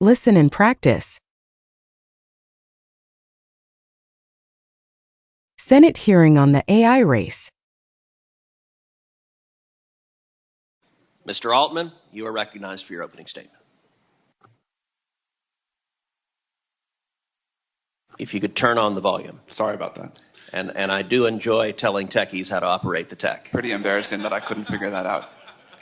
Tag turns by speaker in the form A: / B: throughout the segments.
A: Listen and practice. Senate hearing on the AI race.
B: Mr. Altman, you are recognized for your opening statement. If you could turn on the volume.
C: Sorry about that.
B: And I do enjoy telling techies how to operate the tech.
C: Pretty embarrassing that I couldn't figure that out.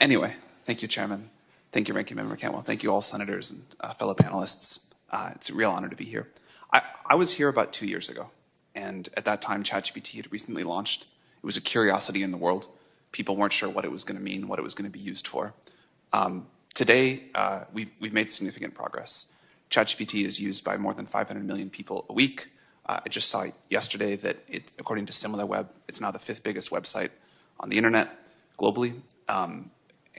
C: Anyway, thank you, Chairman. Thank you, Ranking Member Cantwell. Thank you all senators and fellow panelists. It's a real honor to be here. I was here about 2 years ago, and at that time, ChatGPT had recently launched. It was a curiosity in the world. People weren't sure what it was going to mean, what it was going to be used for. Today, we've made significant progress. ChatGPT is used by more than 500 million people a week. I just saw yesterday that, according to SimilarWeb, it's now the 5th biggest website on the internet globally,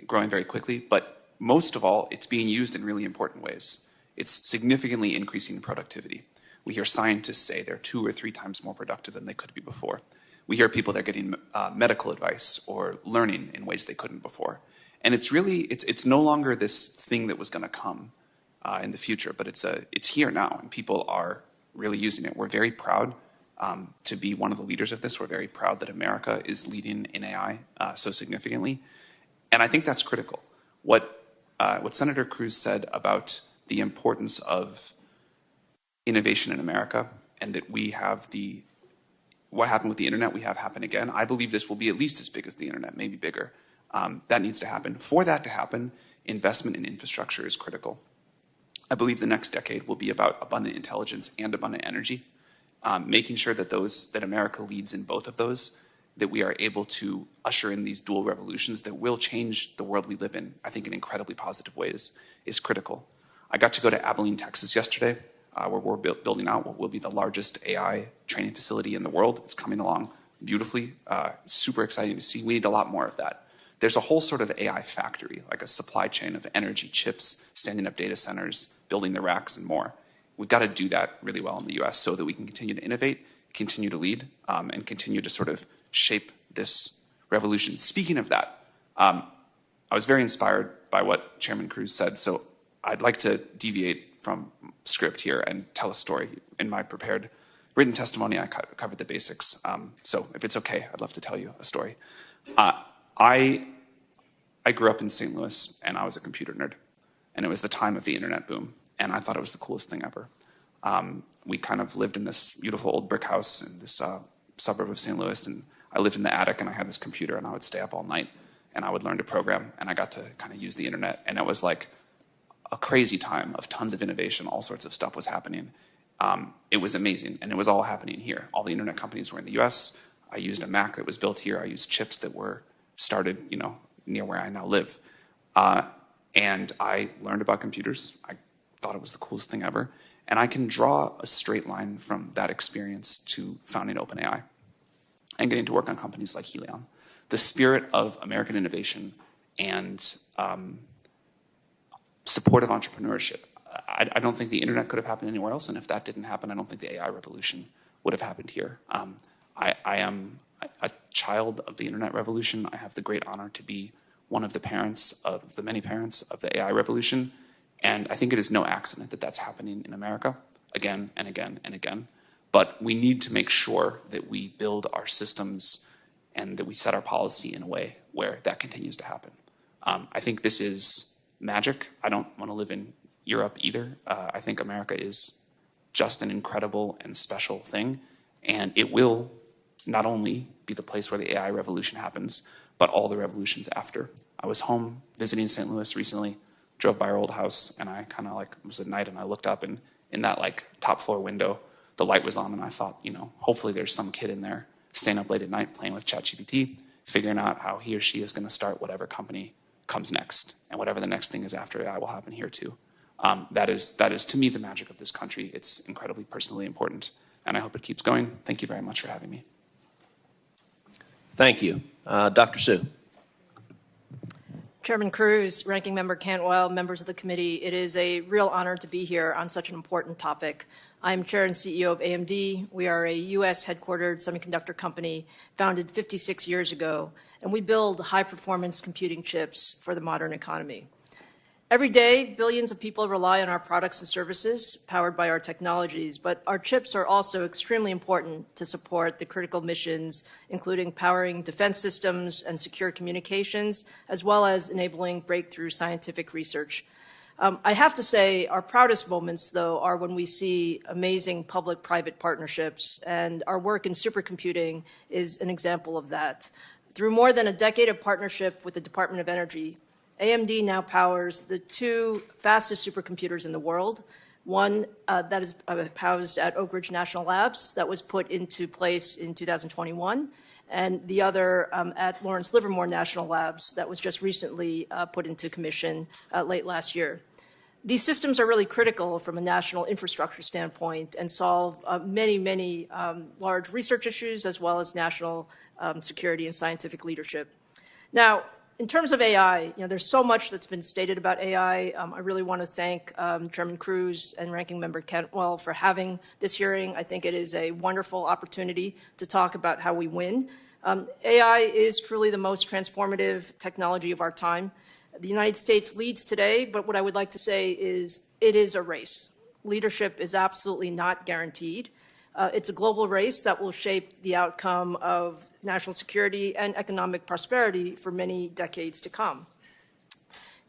C: growing very quickly. But most of all, it's being used in really important ways. It's significantly increasing productivity. We hear scientists say they're 2 or 3 times more productive than they could be before. We hear people that are getting medical advice or learning in ways they couldn't before. And it's really, it's no longer this thing that was going to come in the future, but it's here now, and people are really using it. We're very proud to be one of the leaders of this. We're very proud that America is leading in AI so significantly. And I think that's critical. What Senator Cruz said about the importance of innovation in America, and that we have what happened with the internet, we have happen again. I believe this will be at least as big as the internet, maybe bigger. That needs to happen. For that to happen, investment in infrastructure is critical. I believe the next decade will be about abundant intelligence and abundant energy, making sure that America leads in both of those, that we are able to usher in these dual revolutions that will change the world we live in, I think in incredibly positive ways, is critical. I got to go to Abilene, Texas yesterday, where we're building out what will be the largest AI training facility in the world. It's coming along beautifully, super exciting to see. We need a lot more of that. There's a whole sort of AI factory, like a supply chain of energy chips, standing up data centers, building the racks and more. We've got to do that really well in the US so that we can continue to innovate, continue to lead, and continue to sort of shape this revolution. Speaking of that, I was very inspired by what Chairman Cruz said, so I'd like to deviate from script here and tell a story. In my prepared written testimony, I covered the basics, so if it's okay, I'd love to tell you a story. I grew up in St. Louis, and I was a computer nerd, and it was the time of the internet boom, and I thought it was the coolest thing ever. We kind of lived in this beautiful old brick house in this suburb of St. Louis, and I lived in the attic, and I had this computer, and I would stay up all night, and I would learn to program, and I got to kind of use the internet, and it was like a crazy time of tons of innovation. All sorts of stuff was happening. It was amazing, and it was all happening here. All the internet companies were in the US. I used a Mac that was built here. I used chips that were started, near where I now live. And I learned about computers. I thought it was the coolest thing ever. And I can draw a straight line from that experience to founding OpenAI and getting to work on companies like Helion. The spirit of American innovation and support of entrepreneurship. I don't think the internet could have happened anywhere else, and if that didn't happen, I don't think the AI revolution would have happened here. I am a child of the internet revolution. I have the great honor to be one of the parents of the many parents of the AI revolution, and I think it is no accident that that's happening in America again and again and again. But we need to make sure that we build our systems and that we set our policy in a way where that continues to happen. I think this is magic. I don't want to live in Europe either. I think America is just an incredible and special thing, and it will not only be the place where the AI revolution happens, but all the revolutions after. I was home visiting St. Louis recently, drove by our old house, and I kind of it was at night, and I looked up, and in that top floor window, the light was on, and I thought, hopefully there's some kid in there staying up late at night playing with ChatGPT, figuring out how he or she is going to start whatever company comes next, and whatever the next thing is after AI will happen here too. That is to me the magic of this country. It's incredibly personally important, and I hope it keeps going. Thank you very much for having me.
B: Thank you. Dr. Su.
D: Chairman Cruz, Ranking Member Cantwell, members of the committee, it is a real honor to be here on such an important topic. I'm Chair and CEO of AMD. We are a U.S. headquartered semiconductor company founded 56 years ago, and we build high-performance computing chips for the modern economy. Every day, billions of people rely on our products and services powered by our technologies, but our chips are also extremely important to support the critical missions, including powering defense systems and secure communications, as well as enabling breakthrough scientific research. I have to say our proudest moments, though, are when we see amazing public-private partnerships, and our work in supercomputing is an example of that. Through more than a decade of partnership with the Department of Energy, AMD now powers the two fastest supercomputers in the world, one that is housed at Oak Ridge National Labs that was put into place in 2021, and the other at Lawrence Livermore National Labs that was just recently put into commission late last year. These systems are really critical from a national infrastructure standpoint and solve many large research issues as well as national security and scientific leadership. Now, in terms of AI, there's so much that's been stated about AI. I really want to thank Chairman Cruz and Ranking Member Cantwell for having this hearing. I think it is a wonderful opportunity to talk about how we win. AI is truly the most transformative technology of our time. The United States leads today, but what I would like to say is it is a race. Leadership is absolutely not guaranteed. It's a global race that will shape the outcome of national security and economic prosperity for many decades to come.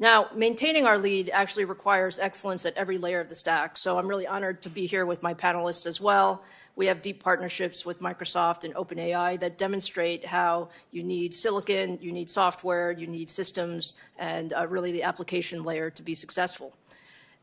D: Now, maintaining our lead actually requires excellence at every layer of the stack, so I'm really honored to be here with my panelists as well. We have deep partnerships with Microsoft and OpenAI that demonstrate how you need silicon, you need software, you need systems, and really the application layer to be successful.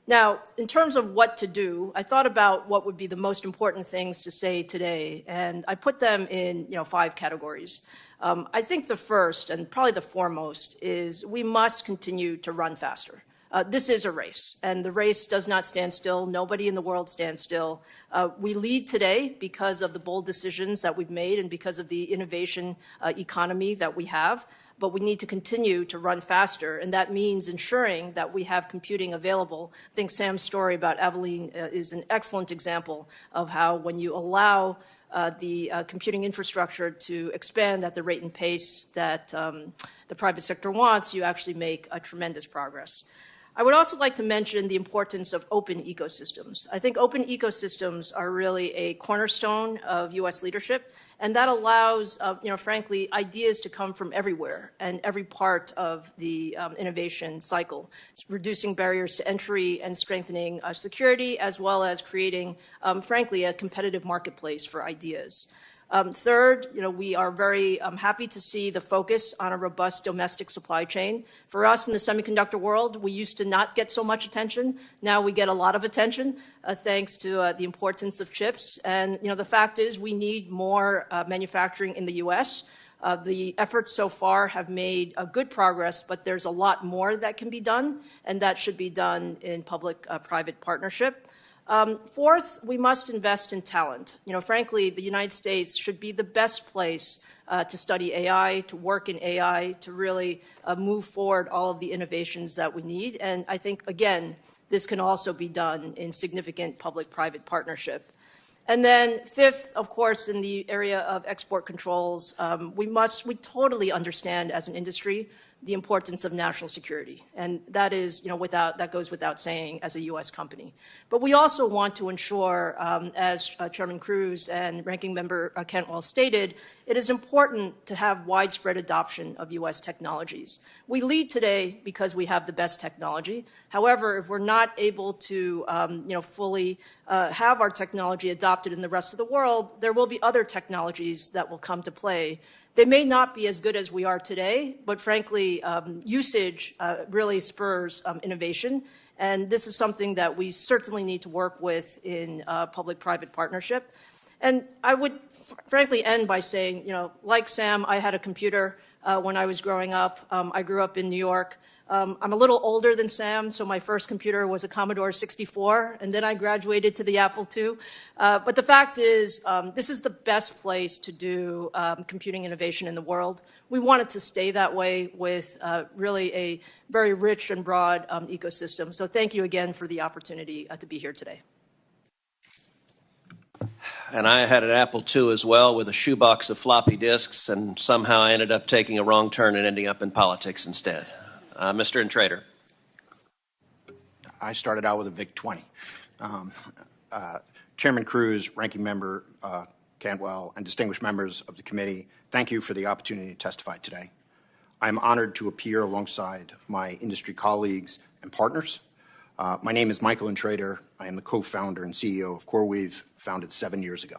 D: Now, in terms of what to do, I thought about what would be the most important things to say today, and I put them in 5 categories. I think the first, and probably the foremost, is we must continue to run faster. This is a race, and the race does not stand still. Nobody in the world stands still. We lead today because of the bold decisions that we've made and because of the innovation economy that we have. But we need to continue to run faster, and that means ensuring that we have computing available. I think Sam's story about Abilene is an excellent example of how when you allow the computing infrastructure to expand at the rate and pace that the private sector wants, you actually make a tremendous progress. I would also like to mention the importance of open ecosystems. I think open ecosystems are really a cornerstone of U.S. leadership, and that allows, frankly, ideas to come from everywhere and every part of the innovation cycle. It's reducing barriers to entry and strengthening security, as well as creating, frankly, a competitive marketplace for ideas. Third, we are very happy to see the focus on a robust domestic supply chain. For us in the semiconductor world, we used to not get so much attention. Now we get a lot of attention thanks to the importance of chips. And the fact is we need more manufacturing in the U.S. The efforts so far have made good progress, but there's a lot more that can be done, and that should be done in public-private partnership. Fourth, we must invest in talent. Frankly, the United States should be the best place to study AI, to work in AI, to really move forward all of the innovations that we need. And I think, again, this can also be done in significant public-private partnership. And then fifth, of course, in the area of export controls, we totally understand as an industry the importance of national security. And that is, that goes without saying as a U.S. company. But we also want to ensure, as Chairman Cruz and Ranking Member Cantwell stated, it is important to have widespread adoption of U.S. technologies. We lead today because we have the best technology. However, if we're not able to, fully have our technology adopted in the rest of the world, there will be other technologies that will come to play. They may not be as good as we are today, but frankly, usage really spurs innovation. And this is something that we certainly need to work with in public-private partnership. And I would frankly end by saying, like Sam, I had a computer when I was growing up. I grew up in New York. I'm a little older than Sam, so my first computer was a Commodore 64, and then I graduated to the Apple II. But the fact is, this is the best place to do computing innovation in the world. We want it to stay that way with really a very rich and broad ecosystem. So thank you again for the opportunity to be here today.
B: And I had an Apple II as well with a shoebox of floppy disks, and somehow I ended up taking a wrong turn and ending up in politics instead. Mr. Intrater.
E: I started out with a VIC-20. Chairman Cruz, Ranking Member Cantwell, and distinguished members of the committee, thank you for the opportunity to testify today. I'm honored to appear alongside my industry colleagues and partners. My name is Michael Intrater. I am the co-founder and CEO of CoreWeave, founded 7 years ago.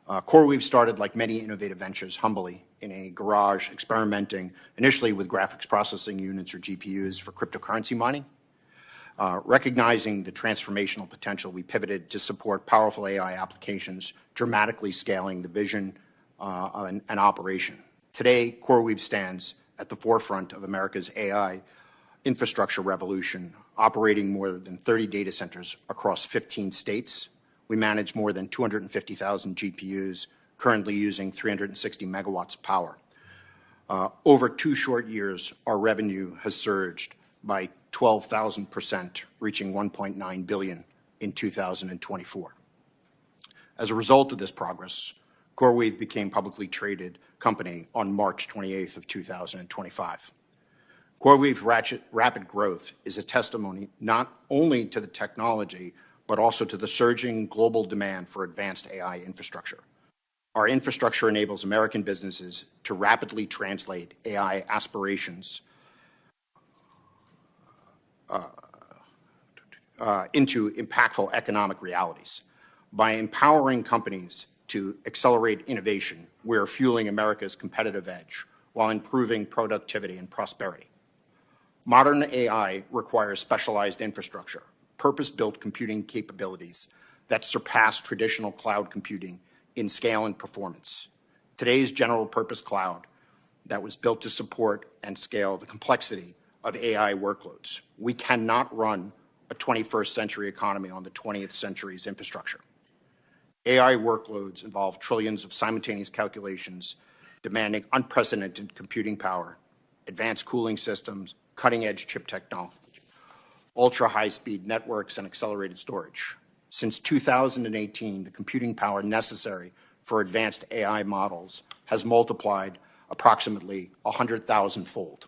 E: CoreWeave started, like many innovative ventures, humbly in a garage, experimenting initially with graphics processing units, or GPUs, for cryptocurrency mining. Recognizing the transformational potential, we pivoted to support powerful AI applications, dramatically scaling the vision and operation. Today, CoreWeave stands at the forefront of America's AI infrastructure revolution, operating more than 30 data centers across 15 states. We manage more than 250,000 GPUs, currently using 360 megawatts of power. Over 2 short years, our revenue has surged by 12,000%, reaching $1.9 billion in 2024. As a result of this progress, CoreWeave became a publicly traded company on March 28th of 2025. CoreWeave's rapid growth is a testimony not only to the technology, but also to the surging global demand for advanced AI infrastructure. Our infrastructure enables American businesses to rapidly translate AI aspirations into impactful economic realities. By empowering companies to accelerate innovation, we're fueling America's competitive edge while improving productivity and prosperity. Modern AI requires specialized infrastructure, purpose-built computing capabilities that surpass traditional cloud computing in scale and performance. Today's general-purpose cloud that was built to support and scale the complexity of AI workloads. We cannot run a 21st century economy on the 20th century's infrastructure. AI workloads involve trillions of simultaneous calculations, demanding unprecedented computing power, advanced cooling systems, cutting-edge chip technology, ultra-high-speed networks, and accelerated storage. Since 2018, the computing power necessary for advanced AI models has multiplied approximately 100,000-fold.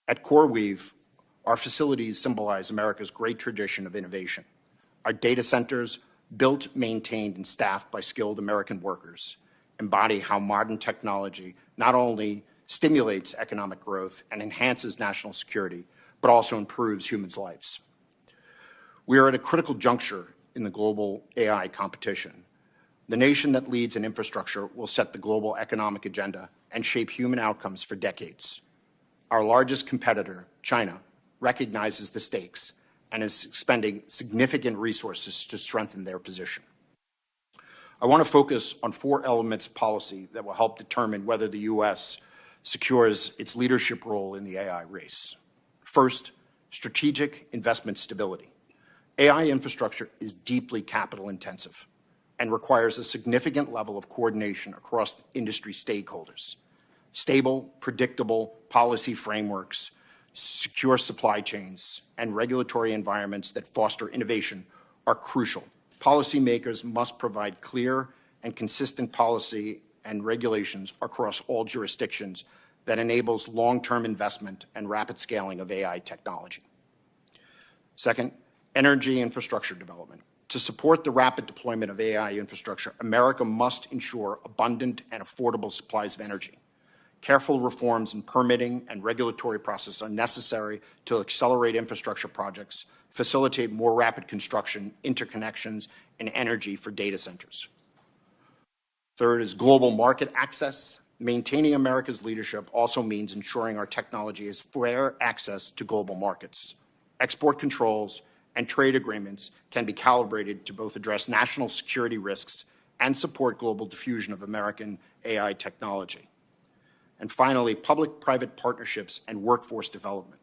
E: At CoreWeave, our facilities symbolize America's great tradition of innovation. Our data centers, built, maintained, and staffed by skilled American workers, embody how modern technology not only stimulates economic growth and enhances national security, but also improves humans' lives. We are at a critical juncture in the global AI competition. The nation that leads in infrastructure will set the global economic agenda and shape human outcomes for decades. Our largest competitor, China, recognizes the stakes and is expending significant resources to strengthen their position. I want to focus on 4 elements of policy that will help determine whether the U.S. secures its leadership role in the AI race. First, strategic investment stability. AI infrastructure is deeply capital intensive and requires a significant level of coordination across industry stakeholders. Stable, predictable policy frameworks, secure supply chains, and regulatory environments that foster innovation are crucial. Policymakers must provide clear and consistent policy and regulations across all jurisdictions that enables long-term investment and rapid scaling of AI technology. Second, energy infrastructure development. To support the rapid deployment of AI infrastructure, America must ensure abundant and affordable supplies of energy. Careful reforms in permitting and regulatory processes are necessary to accelerate infrastructure projects, facilitate more rapid construction, interconnections, and energy for data centers. Third is global market access. Maintaining America's leadership also means ensuring our technology has fair access to global markets. Export controls and trade agreements can be calibrated to both address national security risks and support global diffusion of American AI technology. And finally, public-private partnerships and workforce development.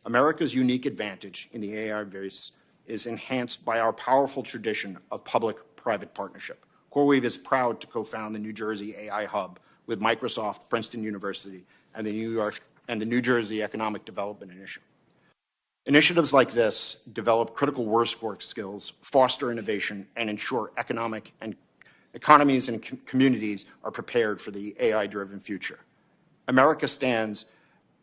E: America's unique advantage in the AI race is enhanced by our powerful tradition of public-private partnership. CoreWeave is proud to co-found the New Jersey AI Hub with Microsoft, Princeton University, and the New Jersey Economic Development Initiative. Initiatives like this develop critical work skills, foster innovation, and ensure economies and communities are prepared for the AI-driven future. America stands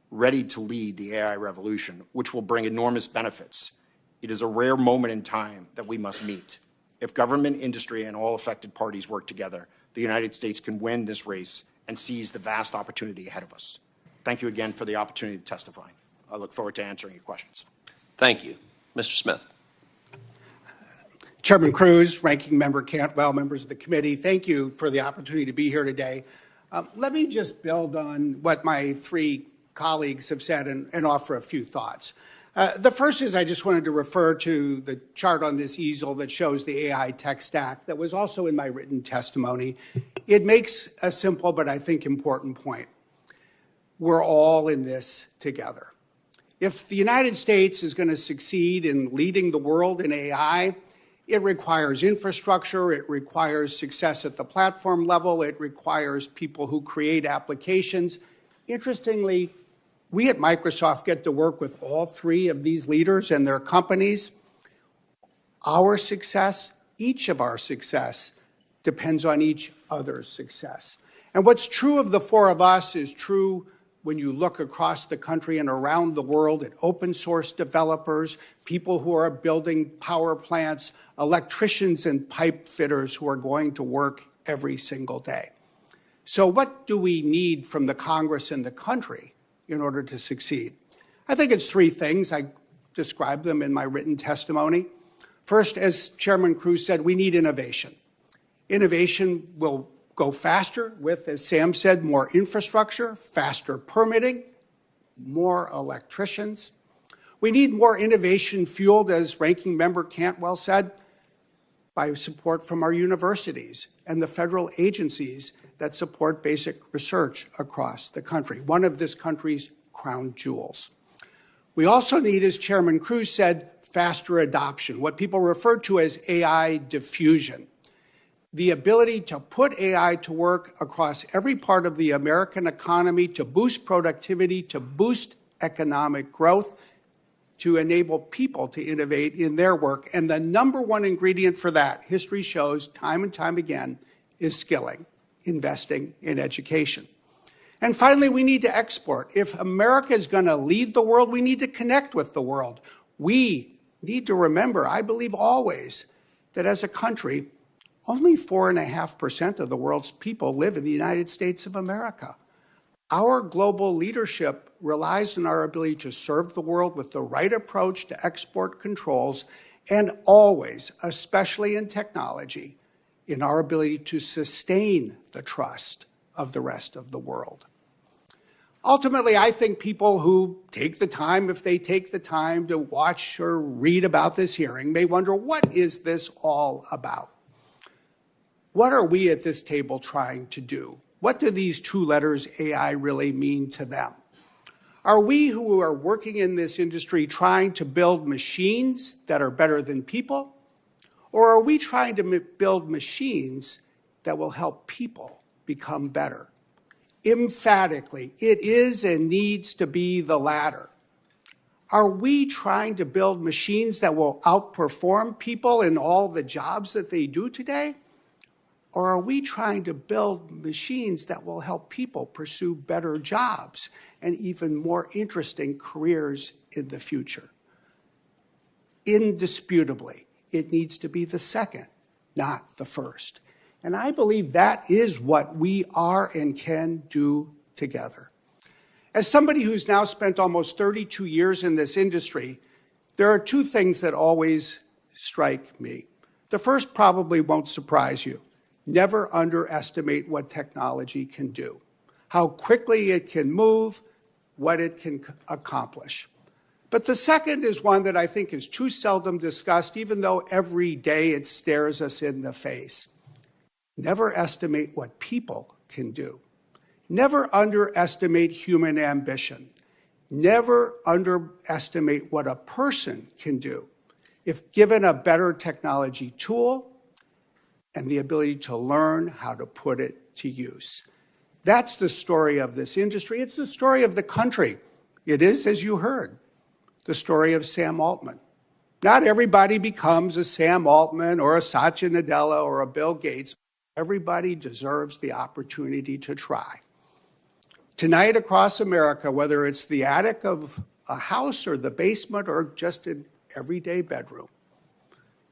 E: ready to lead the AI revolution, which will bring enormous benefits It is a rare moment in time that we must meet. If government, industry, and all affected parties work together, the United States can win this race and seize the vast opportunity ahead of us. Thank you again for the opportunity to testify. I look forward to answering your questions.
B: Thank you. Mr. Smith.
F: Chairman Cruz, Ranking Member Cantwell, members of the committee, thank you for the opportunity to be here today. Let me just build on what my three colleagues have said and offer a few thoughts. The first is I just wanted to refer to the chart on this easel that shows the AI tech stack that was also in my written testimony. It makes a simple but I think important point. We're all in this together. If the United States is going to succeed in leading the world in AI, it requires infrastructure, it requires success at the platform level, it requires people who create applications. Interestingly, we at Microsoft get to work with all three of these leaders and their companies. Our success, each of our success, depends on each other's success. And what's true of the four of us is true when you look across the country and around the world at open source developers, people who are building power plants, electricians and pipe fitters who are going to work every single day. So what do we need from the Congress and the country in order to succeed? I think it's three things. I described them in my written testimony. First, as Chairman Cruz said, we need innovation. Innovation will go faster with, as Sam said, more infrastructure, faster permitting, more electricians. We need more innovation fueled, as Ranking Member Cantwell said, by support from our universities and the federal agencies that support basic research across the country, one of this country's crown jewels. We also need, as Chairman Cruz said, faster adoption, what people refer to as AI diffusion. The ability to put AI to work across every part of the American economy to boost productivity, to boost economic growth, to enable people to innovate in their work. And the number one ingredient for that, history shows time and time again, is skilling, investing in education. And finally, we need to export. If America is going to lead the world, we need to connect with the world. We need to remember, I believe always, that as a country, only 4.5% of the world's people live in the United States of America. Our global leadership relies on our ability to serve the world with the right approach to export controls and always, especially in technology, in our ability to sustain the trust of the rest of the world. Ultimately, I think people who take the time, if they take the time to watch or read about this hearing, may wonder, what is this all about? What are we at this table trying to do? What do these two letters AI really mean to them? Are we who are working in this industry trying to build machines that are better than people? Or are we trying to build machines that will help people become better? Emphatically, it is and needs to be the latter. Are we trying to build machines that will outperform people in all the jobs that they do today? Or are we trying to build machines that will help people pursue better jobs and even more interesting careers in the future? Indisputably, it needs to be the second, not the first. And I believe that is what we are and can do together. As somebody who's now spent almost 32 years in this industry, there are two things that always strike me. The first probably won't surprise you. Never underestimate what technology can do, how quickly it can move, what it can accomplish. But the second is one that I think is too seldom discussed, even though every day it stares us in the face. Never estimate what people can do. Never underestimate human ambition. Never underestimate what a person can do if given a better technology tool and the ability to learn how to put it to use. That's the story of this industry. It's the story of the country. It is, as you heard, the story of Sam Altman. Not everybody becomes a Sam Altman or a Satya Nadella or a Bill Gates. Everybody deserves the opportunity to try. Tonight across America, whether it's the attic of a house or the basement or just in everyday bedroom.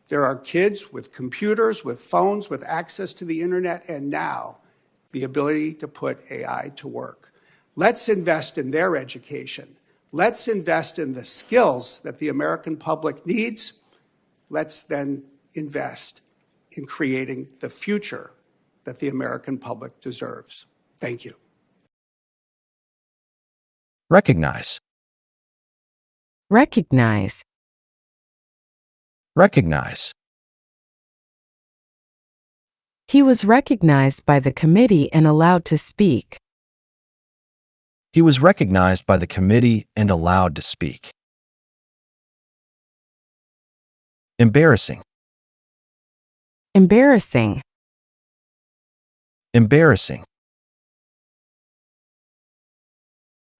F: There are kids with computers, with phones, with access to the internet, and now the ability to put AI to work. Let's invest in their education. Let's invest in the skills that the American public needs. Let's then invest in creating the future that the American public deserves. Thank you.
G: Recognize.
A: Recognize.
G: Recognize.
A: He was recognized by the committee and allowed to speak.
G: He was recognized by the committee and allowed to speak. Embarrassing.
A: Embarrassing.
G: Embarrassing.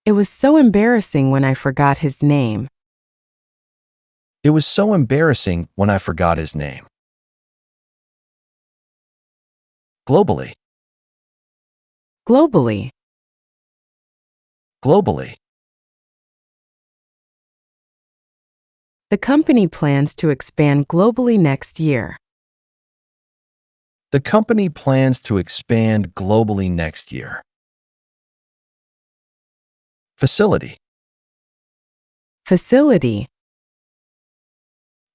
A: It was so embarrassing when I forgot his name.
G: It was so embarrassing when I forgot his name. Globally.
A: Globally.
G: Globally.
A: The company plans to expand globally next year.
G: The company plans to expand globally next year. Facility.
A: Facility.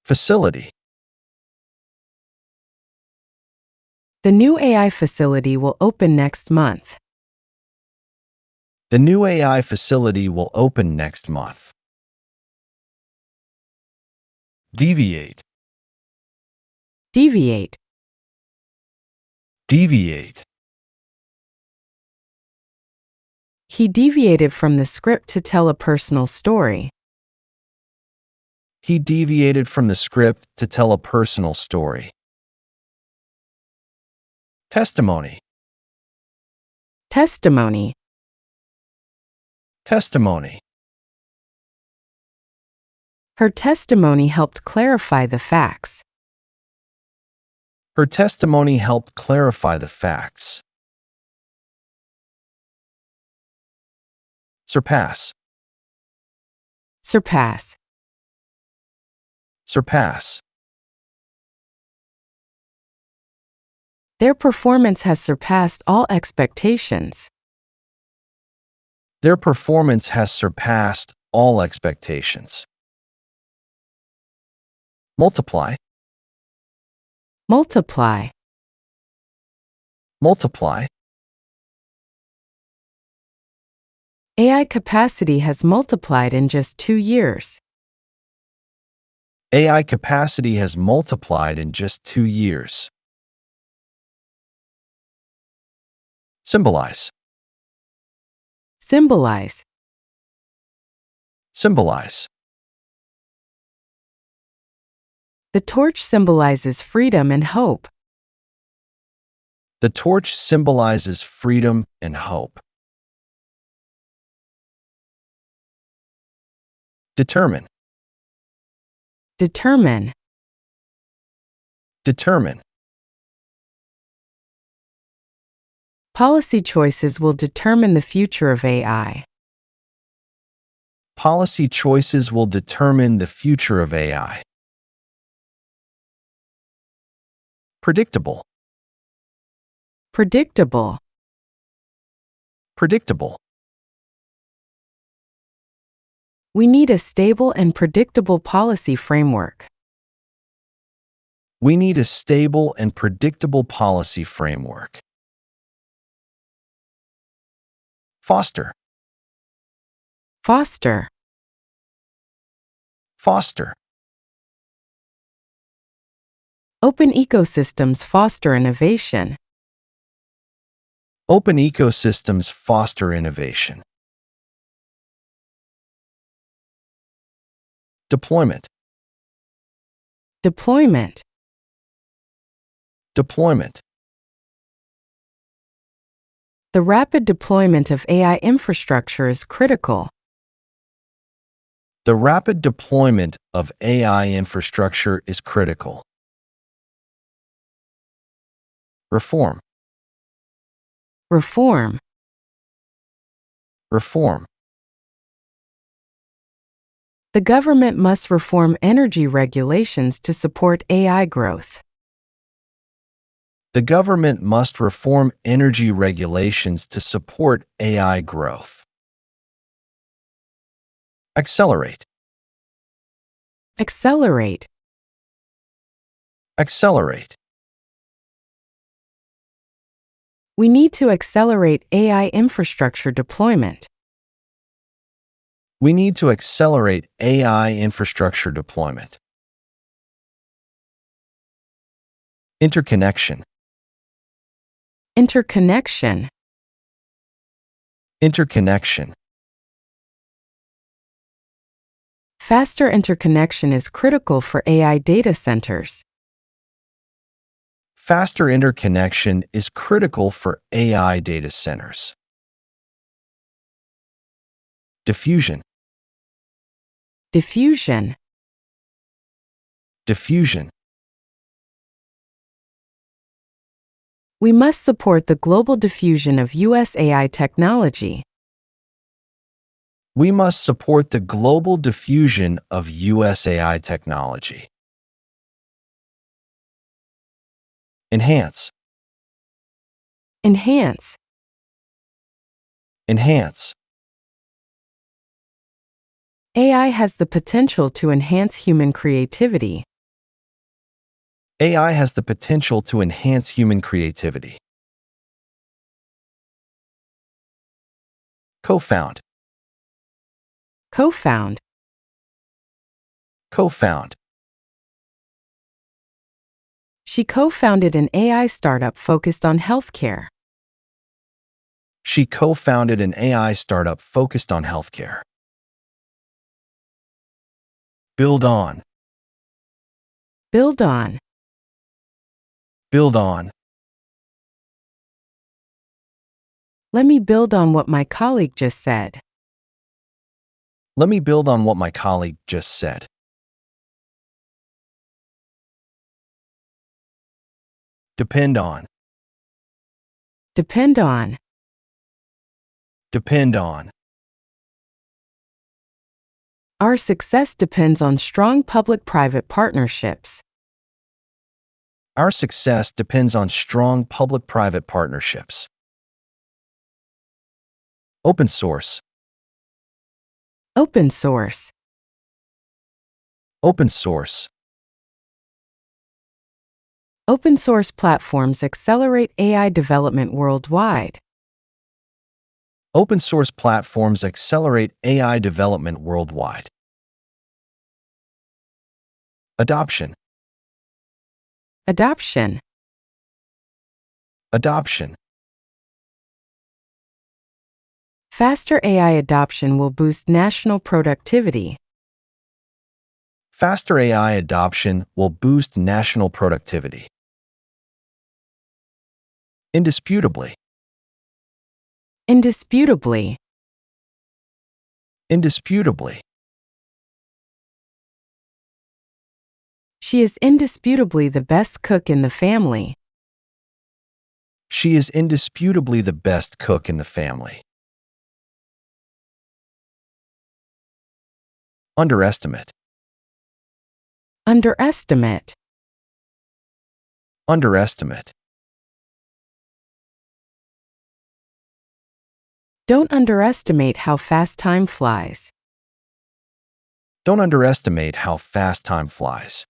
G: Facility.
A: The new AI facility will open next month.
G: The new AI facility will open next month. Deviate.
A: Deviate.
G: Deviate.
A: He deviated from the script to tell a personal story.
G: He deviated from the script to tell a personal story. Testimony.
A: Testimony.
G: Testimony.
A: Her testimony helped clarify the facts.
G: Her testimony helped clarify the facts. Surpass.
A: Surpass.
G: Surpass.
A: Their performance has surpassed all expectations.
G: Their performance has surpassed all expectations. Multiply.
A: Multiply.
G: Multiply.
A: AI capacity has multiplied in just 2 years.
G: AI capacity has multiplied in just 2 years. Symbolize.
A: Symbolize.
G: Symbolize.
A: The torch symbolizes freedom and hope.
G: The torch symbolizes freedom and hope. Determine.
A: Determine.
G: Determine.
A: Policy choices will determine the future of AI.
G: Policy choices will determine the future of AI. Predictable.
A: Predictable.
G: Predictable.
A: We need a stable and predictable policy framework.
G: We need a stable and predictable policy framework. Foster.
A: Foster.
G: Foster.
A: Open ecosystems foster innovation.
G: Open ecosystems foster innovation. Deployment.
A: Deployment.
G: Deployment.
A: The rapid deployment of AI infrastructure is critical.
G: The rapid deployment of AI infrastructure is critical. Reform.
A: Reform.
G: Reform.
A: The government must reform energy regulations to support AI growth.
G: The government must reform energy regulations to support AI growth. Accelerate.
A: Accelerate.
G: Accelerate.
A: We need to accelerate AI infrastructure deployment.
G: We need to accelerate AI infrastructure deployment. Interconnection.
A: Interconnection.
G: Interconnection.
A: Faster interconnection is critical for AI data centers.
G: Faster interconnection is critical for AI data centers. Diffusion.
A: Diffusion.
G: Diffusion.
A: We must support the global diffusion of U.S. AI technology.
G: We must support the global diffusion of U.S. AI technology. Enhance.
A: Enhance.
G: Enhance.
A: AI has the potential to enhance human creativity.
G: AI has the potential to enhance human creativity. Co-found.
A: Co-found.
G: Co-found.
A: She co-founded an AI startup focused on healthcare.
G: She co-founded an AI startup focused on healthcare. Build on.
A: Build on.
G: Build on.
A: Let me build on what my colleague just said.
G: Let me build on what my colleague just said. Depend on.
A: Depend on.
G: Depend on.
A: Our success depends on strong public-private partnerships.
G: Our success depends on strong public-private partnerships. Open source.
A: Open source.
G: Open source.
A: Open source platforms accelerate AI development worldwide.
G: Open source platforms accelerate AI development worldwide. Adoption.
A: Adoption.
G: Adoption.
A: Faster AI adoption will boost national productivity.
G: Faster AI adoption will boost national productivity. Indisputably.
A: Indisputably.
G: Indisputably.
A: She is indisputably the best cook in the family.
G: She is indisputably the best cook in the family. Underestimate.
A: Underestimate.
G: Underestimate.
A: Don't underestimate how fast time flies.
G: Don't underestimate how fast time flies.